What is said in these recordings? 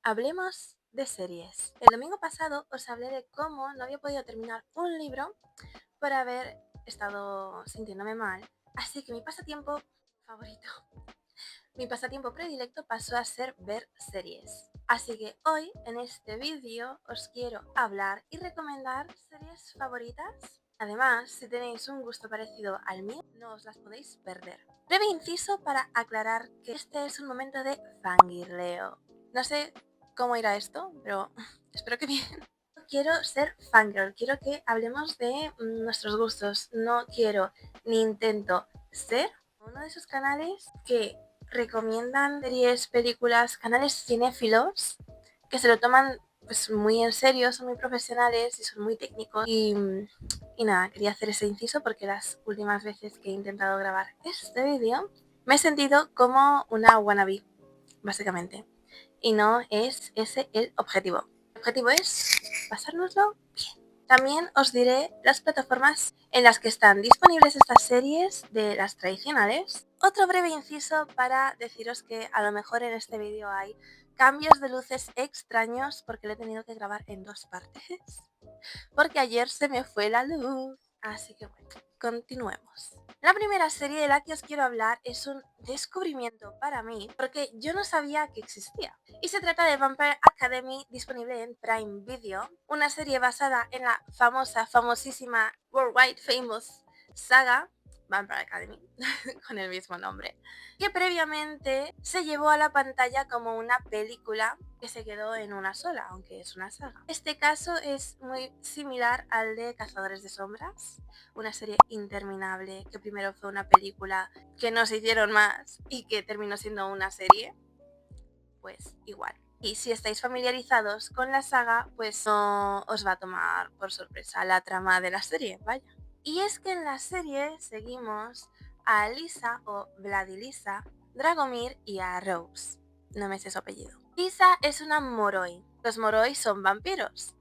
hablemos de series. El domingo pasado os hablé de cómo no había podido terminar un libro por haber estado sintiéndome mal, así que mi pasatiempo favorito, mi pasatiempo predilecto pasó a ser ver series. Así que hoy en este vídeo os quiero hablar y recomendar series favoritas. Además, si tenéis un gusto parecido al mío, no os las podéis perder. Breve inciso para aclarar que este es un momento de fangirleo. No sé cómo irá esto, pero espero que bien. Quiero ser fangirl, quiero que hablemos de nuestros gustos. No quiero ni intento ser uno de esos canales que recomiendan series, películas, canales cinéfilos que se lo toman pues muy en serio, son muy profesionales y son muy técnicos y nada, quería hacer ese inciso porque las últimas veces que he intentado grabar este vídeo me he sentido como una wannabe, básicamente, y no es ese el objetivo. El objetivo es pasárnoslo bien. También os diré las plataformas en las que están disponibles estas series de las tradicionales. Otro breve inciso para deciros que a lo mejor en este vídeo hay cambios de luces extraños porque lo he tenido que grabar en dos partes. Porque ayer se me fue la luz. Así que bueno, continuemos. La primera serie de la que os quiero hablar es un descubrimiento para mí porque yo no sabía que existía. Y se trata de Vampire Academy, disponible en Prime Video, una serie basada en la famosísima, worldwide famous saga Vampire Academy, con el mismo nombre, que previamente se llevó a la pantalla como una película que se quedó en una sola, aunque es una saga. Este caso es muy similar al de Cazadores de Sombras, una serie interminable que primero fue una película que no se hicieron más y que terminó siendo una serie, pues igual. Y si estáis familiarizados con la saga, pues no os va a tomar por sorpresa la trama de la serie, vaya. Y es que en la serie seguimos a Lisa o Vladilisa, Dragomir y a Rose. No me sé su apellido. Lisa es una Moroi. Los Moroi son vampiros.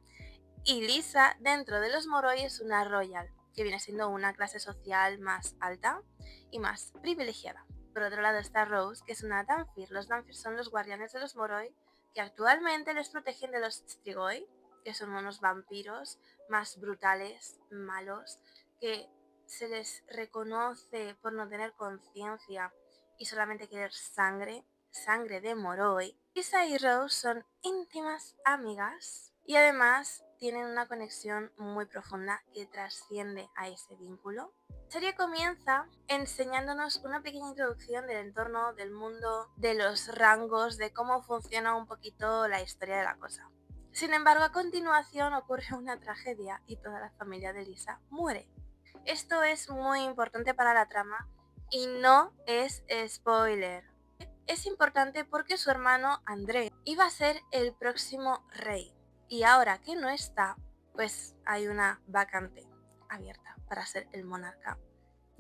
Y Lisa, dentro de los Moroi, es una Royal, que viene siendo una clase social más alta y más privilegiada. Por otro lado está Rose, que es una Danfir. Los Danfir son los guardianes de los Moroi, que actualmente les protegen de los Strigoi, que son unos vampiros más brutales, malos, que se les reconoce por no tener conciencia y solamente querer sangre de Moroi. Lisa y Rose son íntimas amigas y además tienen una conexión muy profunda que trasciende a ese vínculo. La serie comienza enseñándonos una pequeña introducción del entorno, del mundo, de los rangos, de cómo funciona un poquito la historia de la cosa. Sin embargo, a continuación ocurre una tragedia y toda la familia de Lisa muere. Esto es muy importante para la trama y no es spoiler. Es importante porque su hermano André iba a ser el próximo rey y ahora que no está, pues hay una vacante abierta para ser el monarca.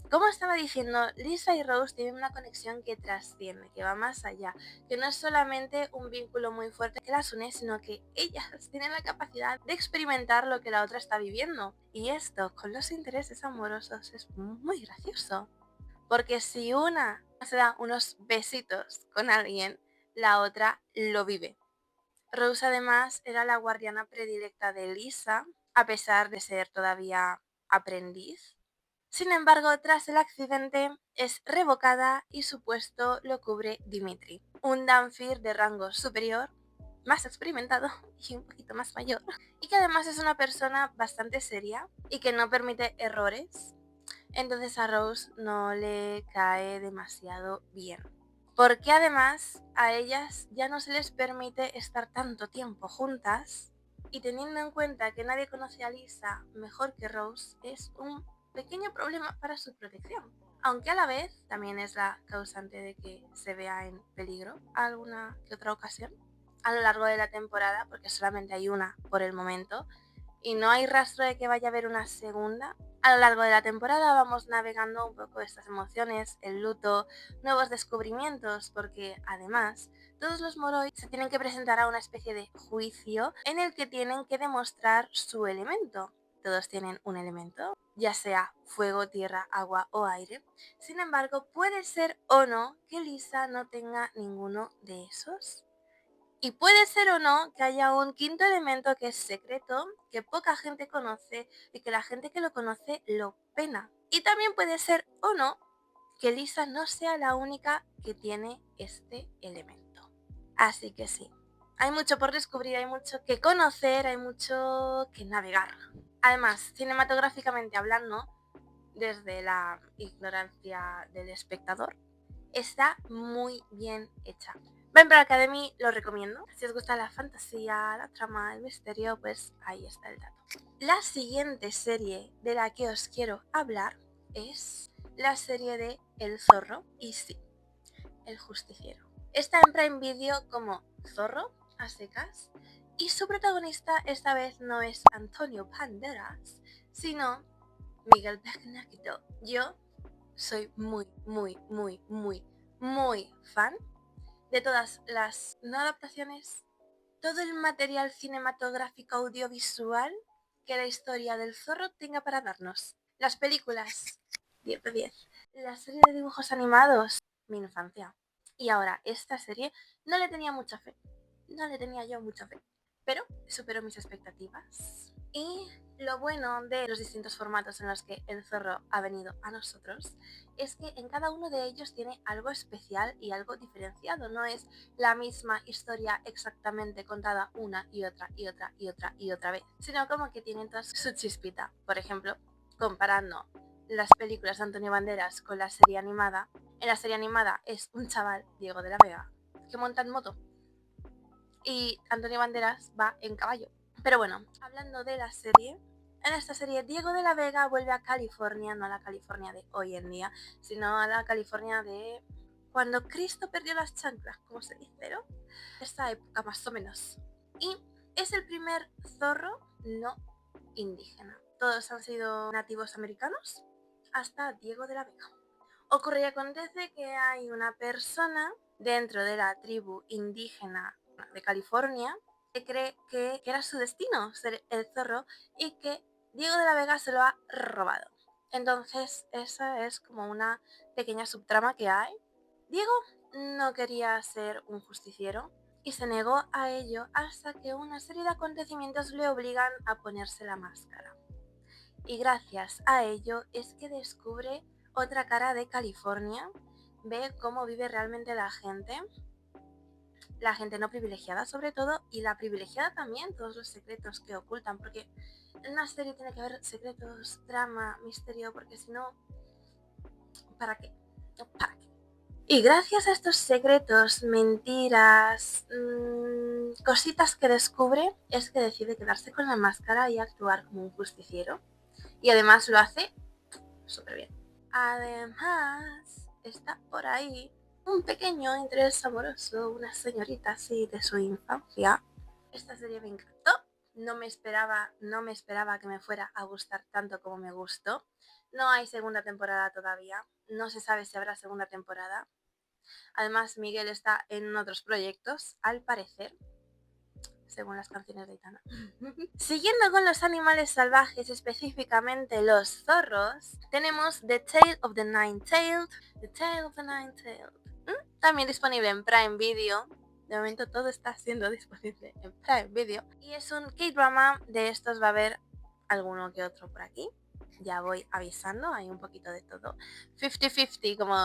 Como estaba diciendo, Lisa y Rose tienen una conexión que trasciende, que va más allá, que no es solamente un vínculo muy fuerte que las une, sino que ellas tienen la capacidad de experimentar lo que la otra está viviendo. Y esto, con los intereses amorosos, es muy gracioso. Porque si una se da unos besitos con alguien, la otra lo vive. Rose además era la guardiana predilecta de Lisa, a pesar de ser todavía aprendiz. Sin embargo, tras el accidente es revocada y su puesto lo cubre Dimitri, un Danfir de rango superior, más experimentado y un poquito más mayor, y que además es una persona bastante seria y que no permite errores. Entonces a Rose no le cae demasiado bien. Porque además a ellas ya no se les permite estar tanto tiempo juntas y teniendo en cuenta que nadie conoce a Lisa mejor que Rose, es un pequeño problema para su protección. Aunque a la vez también es la causante de que se vea en peligro alguna que otra ocasión a lo largo de la temporada, porque solamente hay una por el momento y no hay rastro de que vaya a haber una segunda. A lo largo de la temporada vamos navegando un poco estas emociones, el luto, nuevos descubrimientos, porque además todos los Moroi se tienen que presentar a una especie de juicio en el que tienen que demostrar su elemento. Todos tienen un elemento, ya sea fuego, tierra, agua o aire. Sin embargo, puede ser o no que Lisa no tenga ninguno de esos. Y puede ser o no que haya un quinto elemento que es secreto, que poca gente conoce y que la gente que lo conoce lo pena. Y también puede ser o no que Lisa no sea la única que tiene este elemento. Así que sí, hay mucho por descubrir, hay mucho que conocer, hay mucho que navegar. Además, cinematográficamente hablando, desde la ignorancia del espectador, está muy bien hecha. Vampire Academy lo recomiendo. Si os gusta la fantasía, la trama, el misterio, pues ahí está el dato. La siguiente serie de la que os quiero hablar es la serie de El Zorro y sí, el justiciero. Está en Prime Video como Zorro a secas y su protagonista esta vez no es Antonio Banderas, sino Miguel Bernacchio. Yo soy muy fan de todas las no adaptaciones, todo el material cinematográfico audiovisual que la historia del zorro tenga para darnos. Las películas, 10 de 10. La serie de dibujos animados, mi infancia. Y ahora, esta serie no le tenía mucha fe. No le tenía yo mucha fe. Pero superó mis expectativas. Y lo bueno de los distintos formatos en los que el zorro ha venido a nosotros es que en cada uno de ellos tiene algo especial y algo diferenciado. No es la misma historia exactamente contada una y otra vez, sino como que tienen toda su chispita. Por ejemplo, comparando las películas de Antonio Banderas con la serie animada, en la serie animada es un chaval, Diego de la Vega, que monta en moto y Antonio Banderas va en caballo. Pero bueno, hablando de la serie, en esta serie Diego de la Vega vuelve a California, no a la California de hoy en día, sino a la California de cuando Cristo perdió las chanclas, como se dice, ¿no? Esta época más o menos. Y es el primer zorro no indígena. Todos han sido nativos americanos hasta Diego de la Vega. Ocurre y acontece que hay una persona dentro de la tribu indígena de California que cree que era su destino ser el zorro y que Diego de la Vega se lo ha robado. Entonces esa es como una pequeña subtrama que hay. Diego no quería ser un justiciero y se negó a ello hasta que una serie de acontecimientos le obligan a ponerse la máscara. Y gracias a ello es que descubre otra cara de California, ve cómo vive realmente la gente no privilegiada sobre todo, y la privilegiada también, todos los secretos que ocultan, porque en una serie tiene que haber secretos, drama, misterio, porque si no, ¿para qué? No, ¿para qué? Y gracias a estos secretos, mentiras, cositas que descubre, es que decide quedarse con la máscara y actuar como un justiciero. Y además lo hace súper bien. Además, está por ahí un pequeño interés amoroso, una señorita así de su infancia. Esta serie me encantó. No me esperaba que me fuera a gustar tanto como me gustó. No hay segunda temporada todavía. No se sabe si habrá segunda temporada. Además, Miguel está en otros proyectos, al parecer, según las canciones de Aitana. Siguiendo con los animales salvajes, específicamente los zorros, tenemos The Tale of the Nine-Tailed. The Tale of the Nine-Tailed. También disponible en Prime Video. De momento todo está siendo disponible en Prime Video. Y es un K-drama, de estos va a haber alguno que otro por aquí. Ya voy avisando, hay un poquito de todo. 50-50, como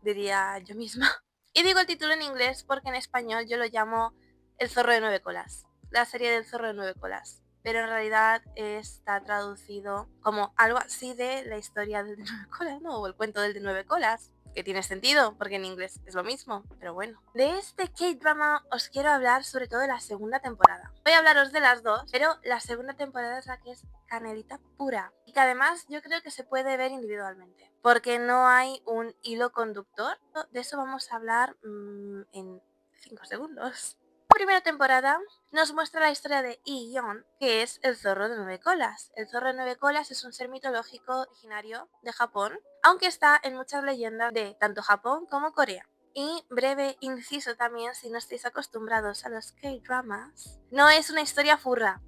diría yo misma. Y digo el título en inglés porque en español yo lo llamo El zorro de 9 colas. La serie del zorro de 9 colas. Pero en realidad está traducido como algo así de la historia del de 9 colas, ¿no? O el cuento del de 9 colas. Que tiene sentido, porque en inglés es lo mismo, pero bueno. De este K-drama os quiero hablar sobre todo de la segunda temporada. Voy a hablaros de las dos, pero la segunda temporada es la que es canelita pura. Y que además yo creo que se puede ver individualmente, porque no hay un hilo conductor. De eso vamos a hablar en 5 segundos. La primera temporada nos muestra la historia de Lee-yeon, que es el zorro de 9 colas. El zorro de 9 colas es un ser mitológico originario de Japón, aunque está en muchas leyendas de tanto Japón como Corea. Y breve inciso también, si no estáis acostumbrados a los K-dramas, no es una historia furra.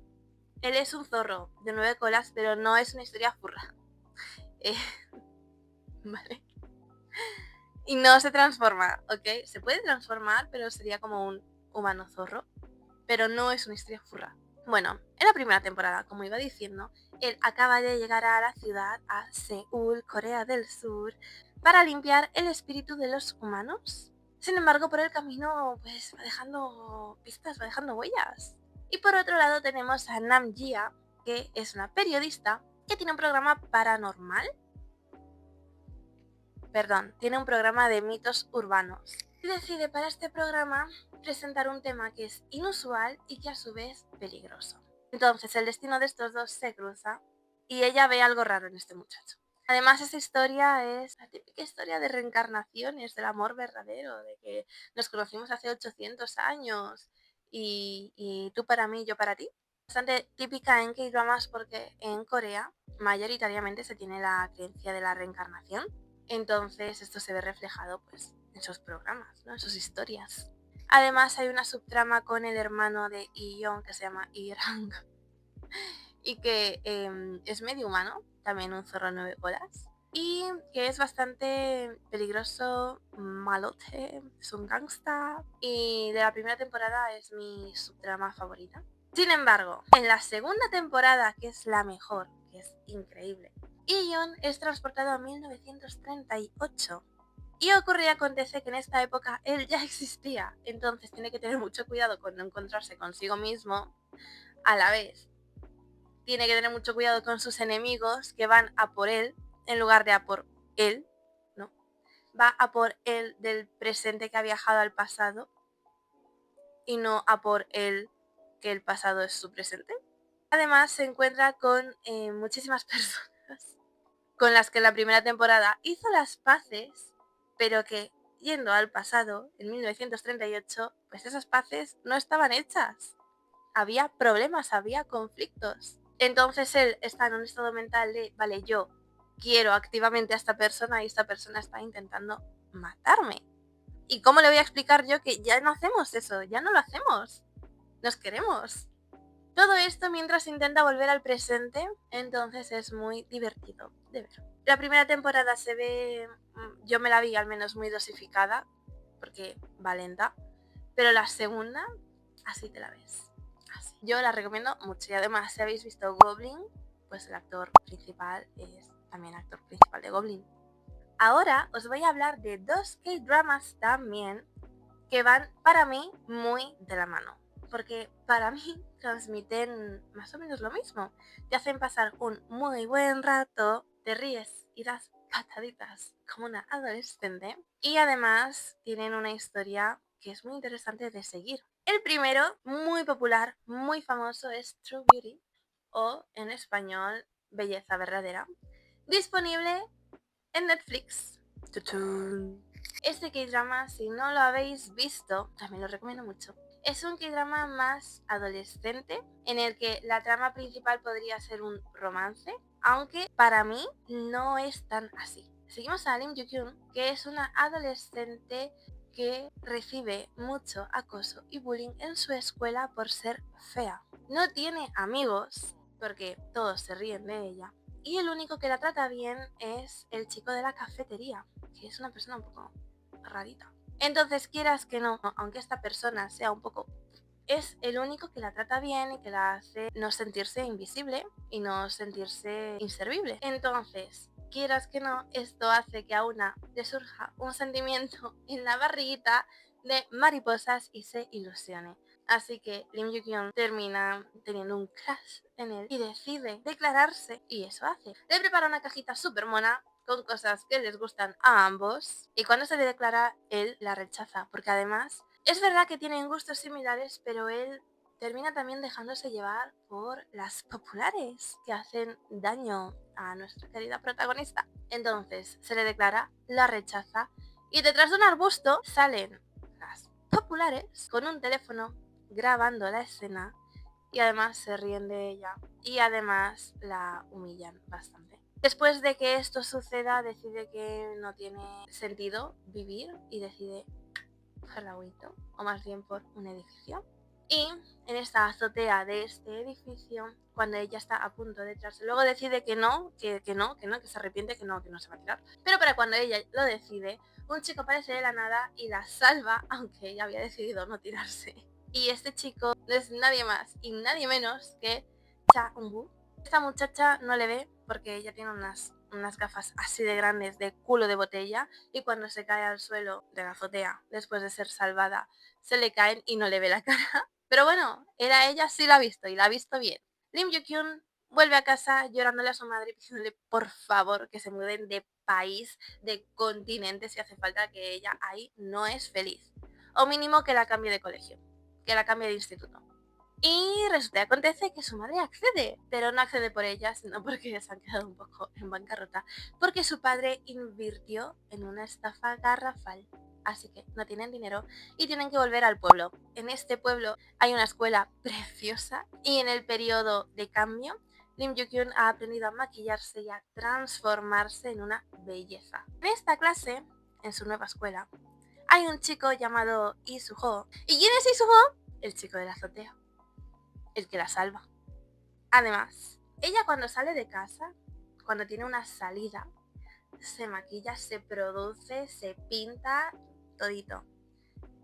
Él es un zorro de 9 colas, pero no es una historia furra. Vale. Y no se transforma, ¿ok? Se puede transformar, pero sería como un humano zorro, pero no es una historia furra. Bueno, en la primera temporada, como iba diciendo, él acaba de llegar a la ciudad, a Seúl, Corea del Sur, para limpiar el espíritu de los humanos. Sin embargo, por el camino, pues va dejando pistas, va dejando huellas. Y por otro lado tenemos a Nam Jia, que es una periodista que tiene un programa paranormal. Tiene un programa de mitos urbanos. Y decide para este programa presentar un tema que es inusual y que a su vez peligroso. Entonces el destino de estos dos se cruza y ella ve algo raro en este muchacho. Además, esa historia es la típica historia de reencarnaciones, del amor verdadero, de que nos conocimos hace 800 años y tú para mí, yo para ti. Bastante típica en K-dramas porque en Corea mayoritariamente se tiene la creencia de la reencarnación. Entonces esto se ve reflejado pues en sus programas, ¿no? En sus historias. Además hay una subtrama con el hermano de Iyon que se llama Irang y que es medio humano, también un zorro 9 colas, y que es bastante peligroso, malote, es un gangsta, y de la primera temporada es mi subtrama favorita. Sin embargo, en la segunda temporada, que es la mejor, que es increíble, Ion es transportado a 1938. Y ocurre y acontece que en esta época él ya existía, entonces tiene que tener mucho cuidado con no encontrarse consigo mismo. A la vez, tiene que tener mucho cuidado con sus enemigos que van a por él en lugar de a por él, ¿no? Va a por él del presente que ha viajado al pasado y no a por él que el pasado es su presente. Además, se encuentra con muchísimas personas con las que en la primera temporada hizo las paces, pero que yendo al pasado, en 1938, pues esas paces no estaban hechas. Había problemas, había conflictos. Entonces él está en un estado mental de, vale, yo quiero activamente a esta persona y esta persona está intentando matarme. ¿Y cómo le voy a explicar yo que ya no hacemos eso? Ya no lo hacemos. Nos queremos. Todo esto mientras intenta volver al presente, entonces es muy divertido de ver. La primera temporada se ve, yo me la vi al menos muy dosificada, porque va lenta, pero la segunda, así te la ves. Así. Yo la recomiendo mucho y además si habéis visto Goblin, pues el actor principal es también actor principal de Goblin. Ahora os voy a hablar de dos K-dramas también que van para mí muy de la mano. Porque para mí transmiten más o menos lo mismo. Te hacen pasar un muy buen rato, te ríes y das pataditas como una adolescente. Y además tienen una historia que es muy interesante de seguir. El primero, muy popular, muy famoso, es True Beauty, o en español, Belleza Verdadera, disponible en Netflix. ¡Tuchún! Este K-drama, si no lo habéis visto, también lo recomiendo mucho. Es un K-drama más adolescente, en el que la trama principal podría ser un romance, aunque para mí no es tan así. Seguimos a Lim Joo-kyun, que es una adolescente que recibe mucho acoso y bullying en su escuela por ser fea. No tiene amigos, porque todos se ríen de ella. Y el único que la trata bien es el chico de la cafetería, que es una persona un poco rarita. Entonces, quieras que no, aunque esta persona sea un poco, es el único que la trata bien y que la hace no sentirse invisible y no sentirse inservible. Entonces, quieras que no, esto hace que a una le surja un sentimiento en la barriguita de mariposas y se ilusione. Así que Lim Joo-kyun termina teniendo un crush en él y decide declararse, y eso hace. Le prepara una cajita súper mona con cosas que les gustan a ambos, y cuando se le declara, él la rechaza, porque además es verdad que tienen gustos similares, pero él termina también dejándose llevar por las populares que hacen daño a nuestra querida protagonista. Entonces se le declara, la rechaza, y detrás de un arbusto salen las populares con un teléfono grabando la escena y además se ríen de ella y además la humillan bastante. Después de que esto suceda, decide que no tiene sentido vivir y decide coger la huito, o más bien por un edificio. Y en esta azotea de este edificio, cuando ella está a punto de tirarse, luego decide que no, que se arrepiente, que no se va a tirar. Pero para cuando ella lo decide, un chico aparece de la nada y la salva, aunque ella había decidido no tirarse. Y este chico no es nadie más y nadie menos que Cha Eun-woo. Esta muchacha no le ve porque ella tiene unas gafas así de grandes de culo de botella y cuando se cae al suelo de la azotea después de ser salvada se le caen y no le ve la cara. Pero bueno, ella sí la ha visto y la ha visto bien. Lim Joo-kyun vuelve a casa llorándole a su madre pidiéndole por favor que se muden de país, de continente si hace falta, que ella ahí no es feliz. O mínimo que la cambie de colegio, que la cambie de instituto. Y resulta que acontece que su madre accede, pero no accede por ella, sino porque se han quedado un poco en bancarrota, porque su padre invirtió en una estafa garrafal. Así que no tienen dinero y tienen que volver al pueblo. En este pueblo hay una escuela preciosa y en el periodo de cambio, Lim Joo-kyun ha aprendido a maquillarse y a transformarse en una belleza. En esta clase, en su nueva escuela, hay un chico llamado Lee Soo-ho. ¿Y quién es Lee Soo-ho? El chico de la azotea, el que la salva. Además, ella cuando sale de casa, cuando tiene una salida, se maquilla, se produce, se pinta, todito.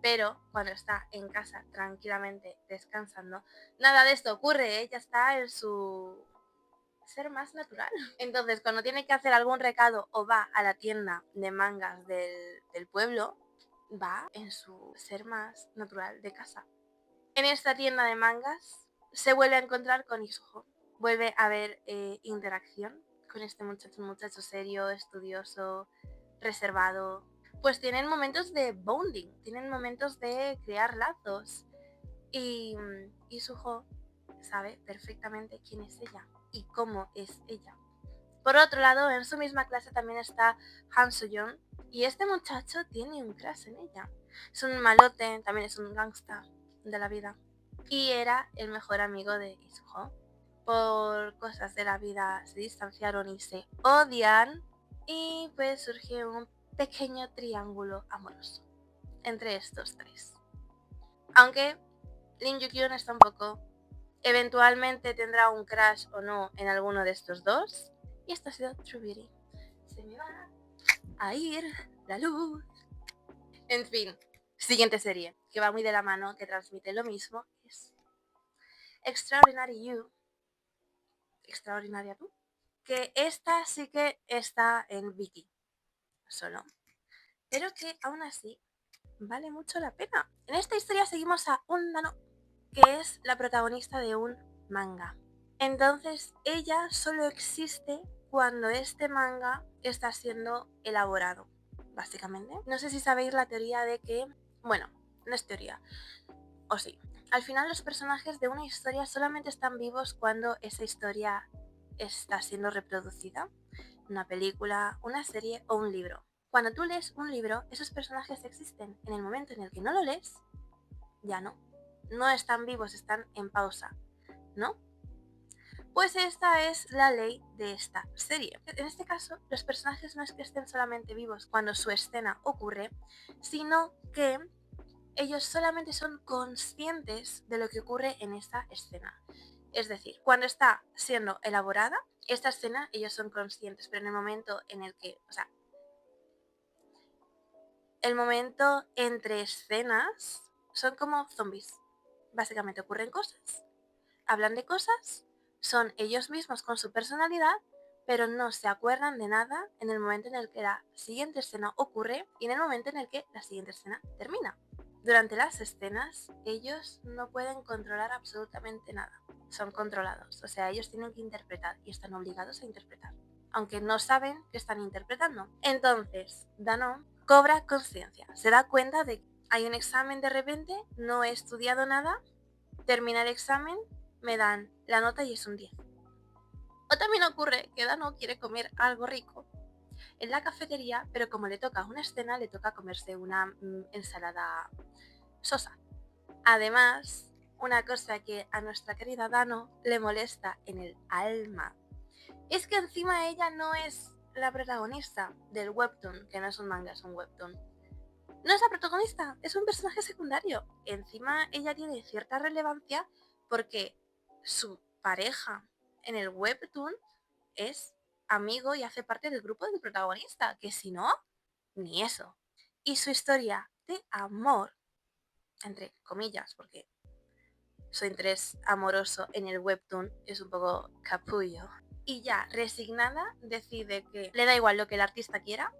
Pero cuando está en casa tranquilamente descansando, nada de esto ocurre, ella está en su ser más natural. Entonces, cuando tiene que hacer algún recado o va a la tienda de mangas del pueblo, va en su ser más natural de casa. En esta tienda de mangas se vuelve a encontrar con Isuho. Vuelve a haber interacción con este muchacho, un muchacho serio, estudioso, reservado. Pues tienen momentos de bonding, tienen momentos de crear lazos. Y Isuho sabe perfectamente quién es ella y cómo es ella. Por otro lado, en su misma clase también está Han Soo-yeon y este muchacho tiene un crush en ella. Es un malote, también es un gangsta de la vida. Y era el mejor amigo de Isuho. Por cosas de la vida se distanciaron y se odian. Y pues surge un pequeño triángulo amoroso entre estos tres. Aunque Lim Joo-kyun está un poco... Eventualmente tendrá un crush o no en alguno de estos dos. Y esto ha sido True Beauty. Se me va a ir la luz. En fin, siguiente serie, que va muy de la mano, que transmite lo mismo, es Extraordinary You. Extraordinaria tú. Que esta sí que está en Viki solo. Pero que aún así vale mucho la pena. En esta historia seguimos a un Nano, que es la protagonista de un manga. Entonces ella solo existe cuando este manga está siendo elaborado, básicamente. No sé si sabéis la teoría de que, bueno, no es teoría, o sí. Al final los personajes de una historia solamente están vivos cuando esa historia está siendo reproducida. Una película, una serie o un libro. Cuando tú lees un libro, esos personajes existen. En el momento en el que no lo lees, ya no. No están vivos, están en pausa, ¿no? Pues esta es la ley de esta serie. En este caso, los personajes no es que estén solamente vivos cuando su escena ocurre, sino que ellos solamente son conscientes de lo que ocurre en esta escena. Es decir, cuando está siendo elaborada esta escena, ellos son conscientes, pero en el momento en el que, el momento entre escenas son como zombies. Básicamente ocurren cosas, hablan de cosas, son ellos mismos con su personalidad, pero no se acuerdan de nada en el momento en el que la siguiente escena ocurre y en el momento en el que la siguiente escena termina. Durante las escenas, ellos no pueden controlar absolutamente nada. Son controlados, o sea, ellos tienen que interpretar y están obligados a interpretar, aunque no saben que están interpretando. Entonces, Danon cobra conciencia, se da cuenta de que hay un examen de repente, no he estudiado nada, termina el examen, me dan la nota y es un 10. O también ocurre que Dano quiere comer algo rico en la cafetería, pero como le toca una escena, le toca comerse una ensalada sosa. Además, una cosa que a nuestra querida Dano le molesta en el alma es que encima ella no es la protagonista del webtoon, que no es un manga, es un webtoon. no es la protagonista, es un personaje secundario. Encima ella tiene cierta relevancia porque su pareja en el webtoon es amigo y hace parte del grupo del protagonista, que si no, ni eso. Y su historia de amor, entre comillas, porque su interés amoroso en el webtoon es un poco capullo. Y ya, resignada, decide que le da igual lo que el artista quiera.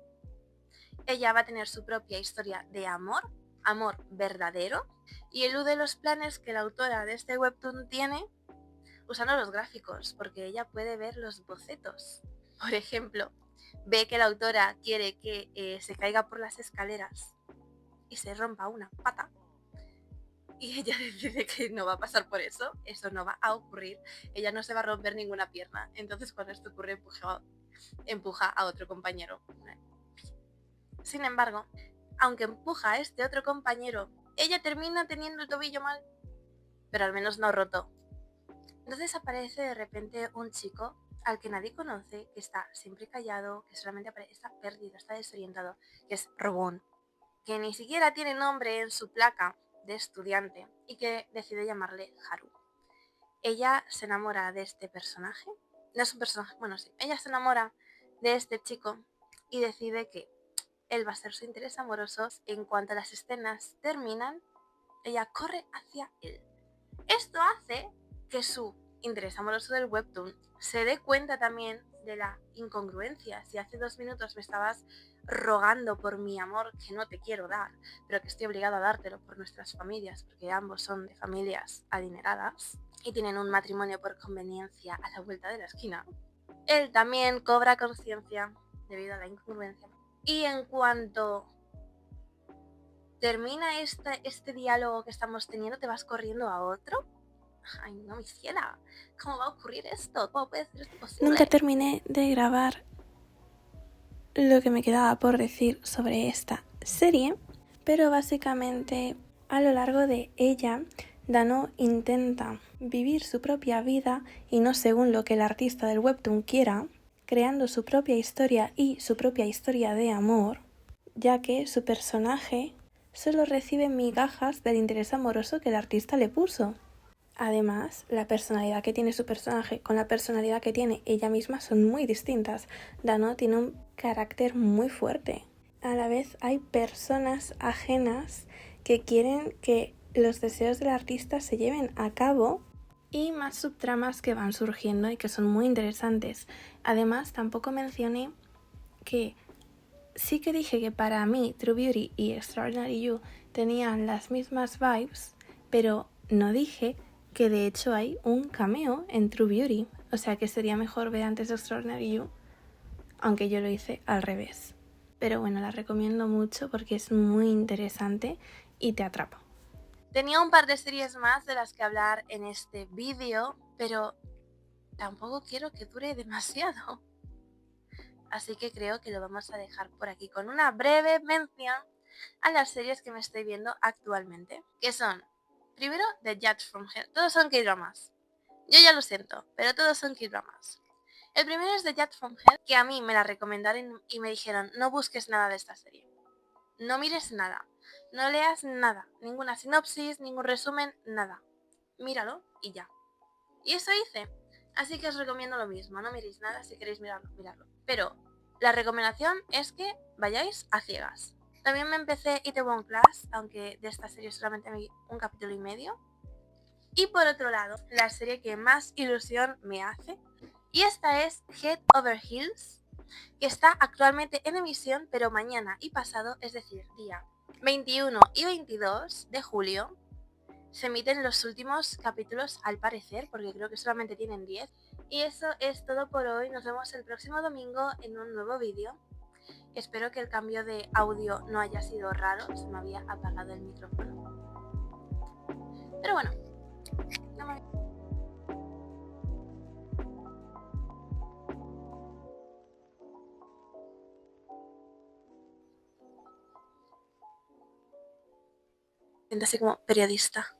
Ella va a tener su propia historia de amor, amor verdadero, y elude los planes que la autora de este webtoon tiene usando los gráficos, porque ella puede ver los bocetos. Por ejemplo, ve que la autora quiere que se caiga por las escaleras y se rompa una pata. Y ella decide que no va a pasar por eso no va a ocurrir, ella no se va a romper ninguna pierna. Entonces cuando esto ocurre empuja a otro compañero. Sin embargo, aunque empuja a este otro compañero, ella termina teniendo el tobillo mal, pero al menos no roto. Entonces aparece de repente un chico al que nadie conoce, que está siempre callado, que solamente está perdido, está desorientado, que es Robón, que ni siquiera tiene nombre en su placa de estudiante y que decide llamarle Haru. Ella se enamora de este personaje, no es un personaje, bueno sí, ella se enamora de este chico y decide que él va a ser su interés amoroso. En cuanto las escenas terminan, ella corre hacia él. Esto hace que su interés amoroso del webtoon se dé cuenta también de la incongruencia. Si hace 2 minutos me estabas rogando por mi amor que no te quiero dar, pero que estoy obligado a dártelo por nuestras familias, porque ambos son de familias adineradas y tienen un matrimonio por conveniencia a la vuelta de la esquina, él también cobra conciencia debido a la incongruencia. Y en cuanto termina este diálogo que estamos teniendo, te vas corriendo a otro. Ay, no, mi ciela, ¿cómo va a ocurrir esto? ¿Cómo puede ser esto posible? Nunca terminé de grabar lo que me quedaba por decir sobre esta serie, pero básicamente a lo largo de ella, Dano intenta vivir su propia vida y no según lo que el artista del webtoon quiera, creando su propia historia y su propia historia de amor, ya que su personaje solo recibe migajas del interés amoroso que el artista le puso. Además, la personalidad que tiene su personaje con la personalidad que tiene ella misma son muy distintas. Dano tiene un carácter muy fuerte. A la vez hay personas ajenas que quieren que los deseos del artista se lleven a cabo y más subtramas que van surgiendo y que son muy interesantes. Además, tampoco mencioné que sí que dije que para mí True Beauty y Extraordinary You tenían las mismas vibes, pero no dije que de hecho hay un cameo en True Beauty, o sea que sería mejor ver antes Extraordinary You, aunque yo lo hice al revés. Pero bueno, la recomiendo mucho porque es muy interesante y te atrapa. Tenía un par de series más de las que hablar en este vídeo, pero tampoco quiero que dure demasiado. Así que creo que lo vamos a dejar por aquí con una breve mención a las series que me estoy viendo actualmente, que son, primero, The Judge from Hell. Todos son K-dramas. Yo ya lo siento, pero todos son K-dramas. El primero es The Judge from Hell, que a mí me la recomendaron y me dijeron, no busques nada de esta serie. No mires nada, no leas nada, ninguna sinopsis, ningún resumen, nada. Míralo y ya. Y eso hice. Así que os recomiendo lo mismo, no miréis nada, si queréis mirarlo, miradlo. Pero la recomendación es que vayáis a ciegas. También me empecé Itaewon Class, aunque de esta serie solamente vi un capítulo y medio. Y por otro lado, la serie que más ilusión me hace, y esta es Head Over Heels, que está actualmente en emisión, pero mañana y pasado, es decir, día 21 y 22 de julio, se emiten los últimos capítulos al parecer, porque creo que solamente tienen 10. Y eso es todo por hoy, nos vemos el próximo domingo en un nuevo vídeo. Espero que el cambio de audio no haya sido raro, se me había apagado el micrófono. Pero bueno, no me... Siento así como periodista.